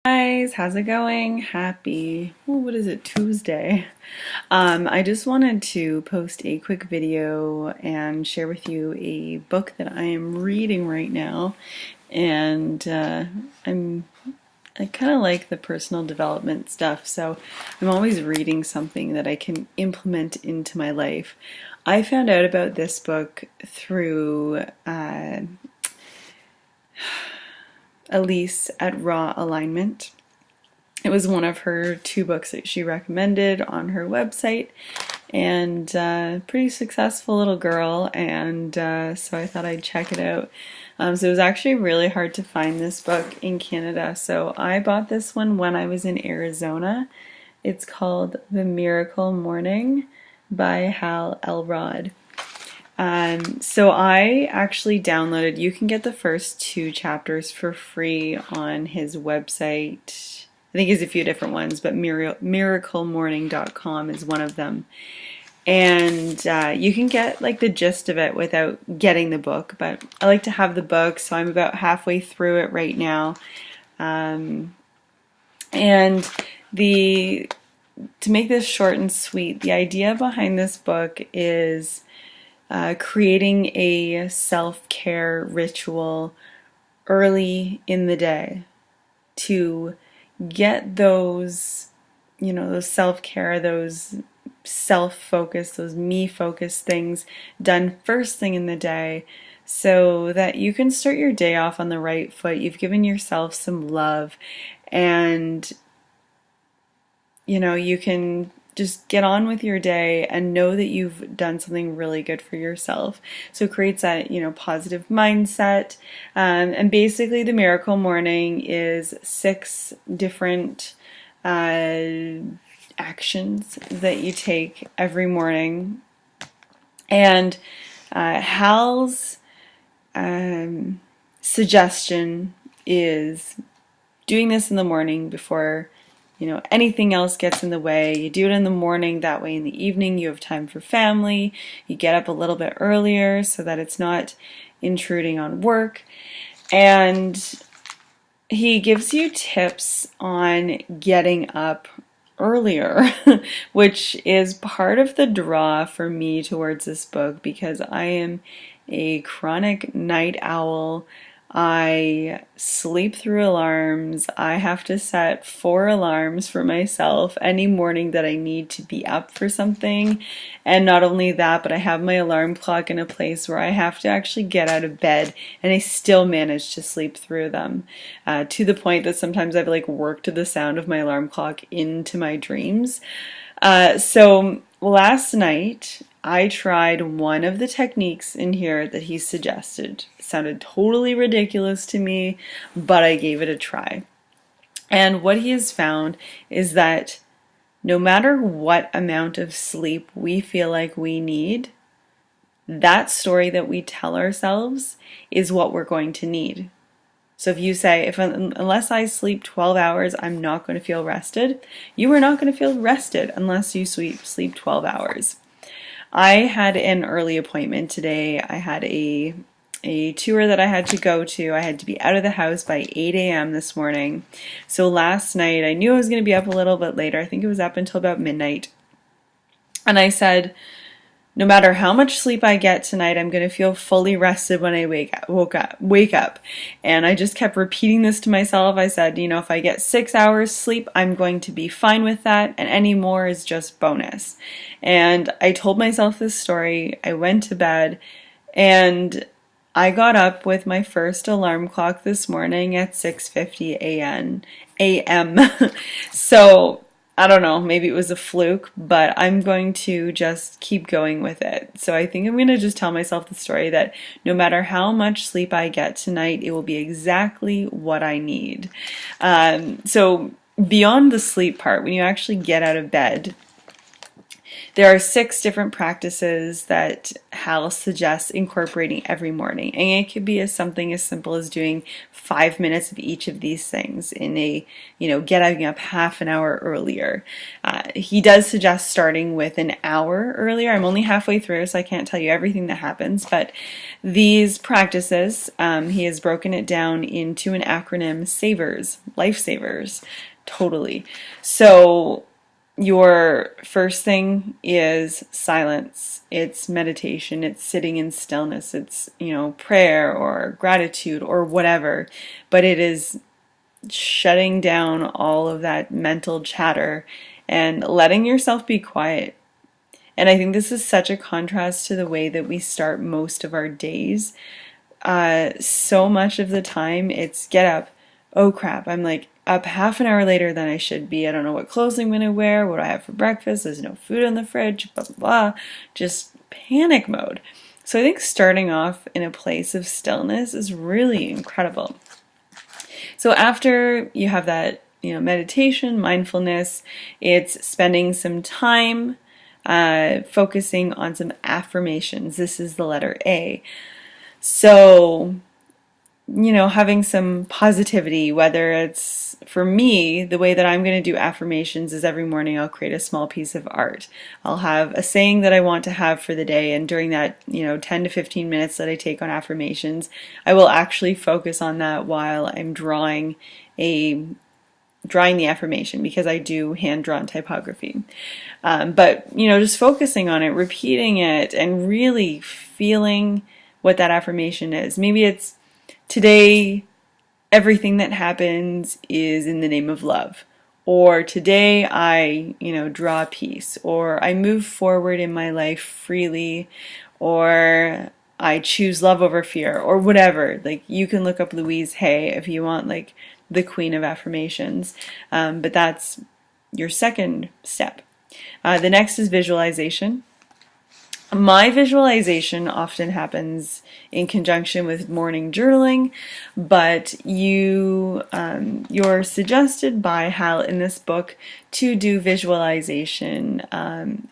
Guys, how's it going? Happy, what is it, Tuesday? I just wanted to post a quick video and share with you a book that I am reading right now. And I kind of like the personal development stuff, so I'm always reading something that I can implement into my life. I found out about this book through Elise at Raw Alignment. It was one of her two books that she recommended on her website, and pretty successful little girl, and so I thought I'd check it out. So it was actually really hard to find this book in Canada, so I bought this one when I was in Arizona. It's called The Miracle Morning by Hal Elrod. So I actually downloaded, you can get the first two chapters for free on his website. I think there's a few different ones, but miraclemorning.com is one of them. And you can get like the gist of it without getting the book, but I like to have the book, so I'm about halfway through it right now. And to make this short and sweet, the idea behind this book is creating a self-care ritual early in the day to get those, those self-care, those self-focus, those me-focused things done first thing in the day so that you can start your day off on the right foot. You've given yourself some love, and you can just get on with your day and know that you've done something really good for yourself. So it creates that, positive mindset. And basically the Miracle Morning is 6 different actions that you take every morning. And Hal's suggestion is doing this in the morning before anything else gets in the way. You do it in the morning, that way in the evening you have time for family. You get up a little bit earlier so that it's not intruding on work. And he gives you tips on getting up earlier, which is part of the draw for me towards this book, because I am a chronic night owl. I sleep through alarms. I have to set 4 alarms for myself any morning that I need to be up for something. And not only that, but I have my alarm clock in a place where I have to actually get out of bed, and I still manage to sleep through them, to the point that sometimes I've worked the sound of my alarm clock into my dreams. So last night I tried one of the techniques in here that he suggested. It sounded totally ridiculous to me, but I gave it a try. And what he has found is that no matter what amount of sleep we feel like we need, that story that we tell ourselves is what we're going to need. So if you say, unless I sleep 12 hours, I'm not going to feel rested, you are not going to feel rested unless you sleep 12 hours. I had an early appointment today. I had a tour that I had to go to. I had to be out of the house by 8 a.m. this morning. So last night, I knew I was going to be up a little bit later. I think it was up until about midnight. And I said, no matter how much sleep I get tonight, I'm going to feel fully rested when I wake up. And I just kept repeating this to myself. I said, if I get 6 hours sleep, I'm going to be fine with that, and any more is just bonus. And I told myself this story. I went to bed, and I got up with my first alarm clock this morning at 6:50 a.m. So I don't know, maybe it was a fluke, but I'm going to just keep going with it. So I think I'm going to just tell myself the story that no matter how much sleep I get tonight, it will be exactly what I need. So beyond the sleep part, when you actually get out of bed, There are 6 different practices that Hal suggests incorporating every morning. And it could be something as simple as doing 5 minutes of each of these things in a, getting up half an hour earlier. He does suggest starting with an hour earlier. I'm only halfway through, so I can't tell you everything that happens, but these practices, he has broken it down into an acronym: SAVERS, lifesavers, totally. So your first thing is silence. It's meditation. It's sitting in stillness. It's, prayer or gratitude or whatever. But it is shutting down all of that mental chatter and letting yourself be quiet. And I think this is such a contrast to the way that we start most of our days. So much of the time it's get up. Oh crap, I'm like up half an hour later than I should be. I don't know what clothes I'm going to wear. What do I have for breakfast? There's no food in the fridge, blah, blah, blah. Just panic mode. So I think starting off in a place of stillness is really incredible. So after you have that, meditation, mindfulness, it's spending some time focusing on some affirmations. This is the letter A. So, having some positivity, whether it's, for me, the way that I'm going to do affirmations is every morning I'll create a small piece of art. I'll have a saying that I want to have for the day, and during that, 10 to 15 minutes that I take on affirmations, I will actually focus on that while I'm drawing the affirmation, because I do hand-drawn typography. But, just focusing on it, repeating it, and really feeling what that affirmation is. Maybe it's, today, everything that happens is in the name of love. Or today I, draw peace. Or I move forward in my life freely. Or I choose love over fear. Or whatever. Like, you can look up Louise Hay if you want, like, the queen of affirmations. But that's your second step. The next is visualization. My visualization often happens in conjunction with morning journaling, but you're suggested by Hal in this book to do visualization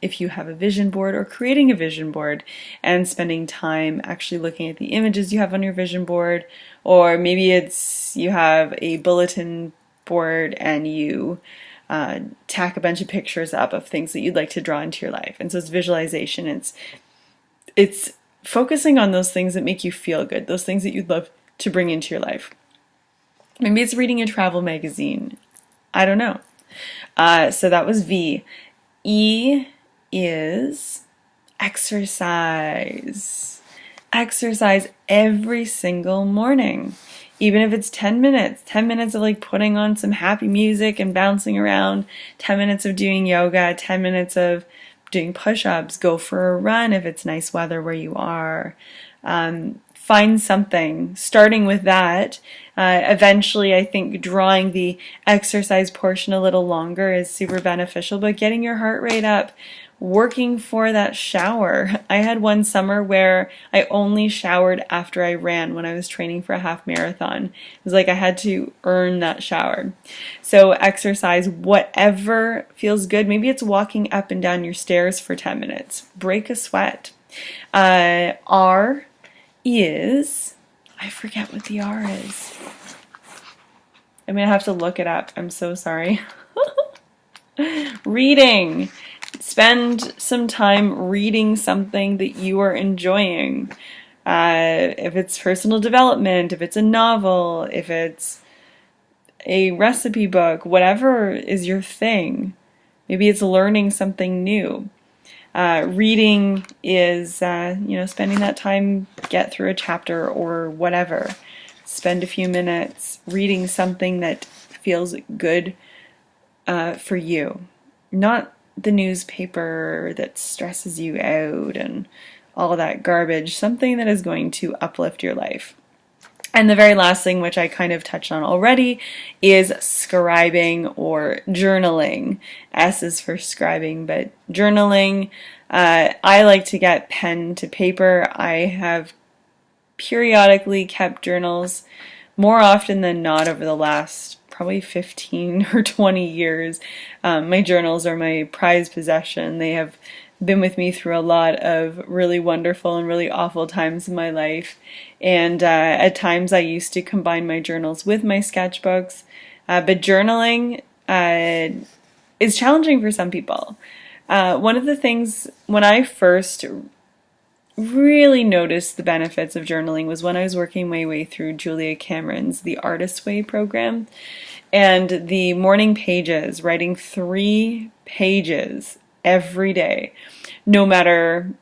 if you have a vision board, or creating a vision board and spending time actually looking at the images you have on your vision board, or maybe it's you have a bulletin board and you tack a bunch of pictures up of things that you'd like to draw into your life. And so it's visualization. It's focusing on those things that make you feel good, those things that you'd love to bring into your life. Maybe it's reading a travel magazine. I don't know. So that was V. E is exercise. Exercise every single morning. Even if it's 10 minutes of like putting on some happy music and bouncing around, 10 minutes of doing yoga, 10 minutes of doing push-ups, go for a run if it's nice weather where you are. Find something, starting with that. Eventually, I think drawing the exercise portion a little longer is super beneficial, but getting your heart rate up, working for that shower. I had one summer where I only showered after I ran when I was training for a half marathon. It was like I had to earn that shower. So exercise, whatever feels good. Maybe it's walking up and down your stairs for 10 minutes. Break a sweat. R is, I forget what the R is. I'm going to have to look it up. I'm so sorry. Reading. Spend some time reading something that you are enjoying. If it's personal development, if it's a novel, if it's a recipe book, whatever is your thing. Maybe it's learning something new. Reading is, spending that time, get through a chapter or whatever. Spend a few minutes reading something that feels good for you. Not the newspaper that stresses you out and all that garbage. Something that is going to uplift your life. And the very last thing, which I kind of touched on already, is scribing or journaling. S is for scribing, but journaling. I like to get pen to paper. I have periodically kept journals more often than not over the last probably 15 or 20 years. My journals are my prized possession. They have been with me through a lot of really wonderful and really awful times in my life. And at times I used to combine my journals with my sketchbooks. But journaling is challenging for some people. One of the things when I first really noticed the benefits of journaling was when I was working my way through Julia Cameron's The Artist's Way program. And the morning pages, writing 3 pages every day, no matter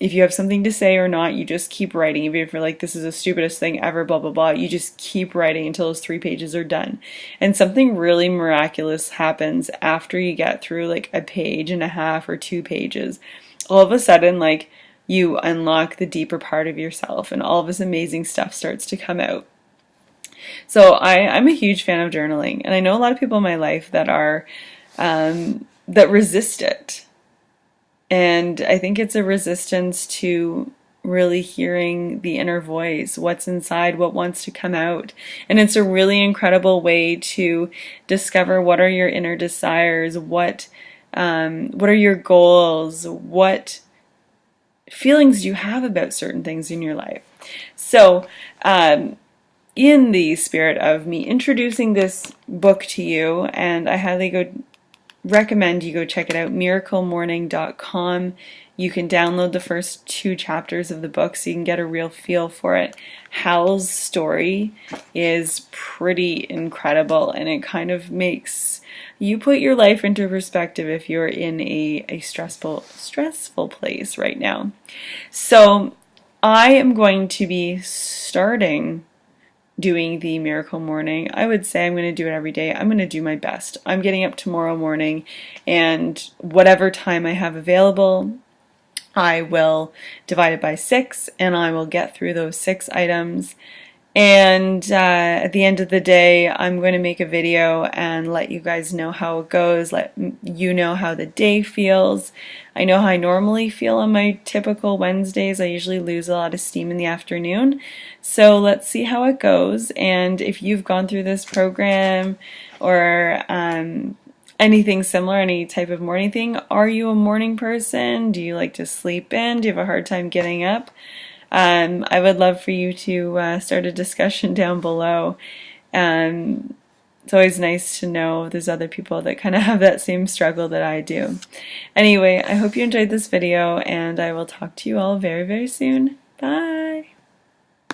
if you have something to say or not, you just keep writing. Even if you're like, this is the stupidest thing ever, blah, blah, blah, you just keep writing until those 3 pages are done. And something really miraculous happens after you get through like a page and a half or 2 pages. All of a sudden, like, you unlock the deeper part of yourself and all of this amazing stuff starts to come out. So I'm a huge fan of journaling, and I know a lot of people in my life that are that resist it. And I think it's a resistance to really hearing the inner voice, what's inside, what wants to come out. And it's a really incredible way to discover what are your inner desires, what are your goals, what feelings you have about certain things in your life. So, in the spirit of me introducing this book to you, and I highly recommend you go check it out, miraclemorning.com. You can download the first 2 chapters of the book so you can get a real feel for it. Hal's story is pretty incredible, and it kind of makes you put your life into perspective if you're in a stressful place right now. So I am going to be starting doing the Miracle Morning. I would say I'm going to do it every day. I'm going to do my best. I'm getting up tomorrow morning, and whatever time I have available, I will divide it by 6, and I will get through those 6 items. And at the end of the day, I'm going to make a video and let you guys know how it goes, let you know how the day feels. I know how I normally feel on my typical Wednesdays. I usually lose a lot of steam in the afternoon. So let's see how it goes. And if you've gone through this program or anything similar, any type of morning thing, are you a morning person? Do you like to sleep in? Do you have a hard time getting up? I would love for you to start a discussion down below. It's always nice to know there's other people that kind of have that same struggle that I do. Anyway, I hope you enjoyed this video, and I will talk to you all very, very soon. Bye!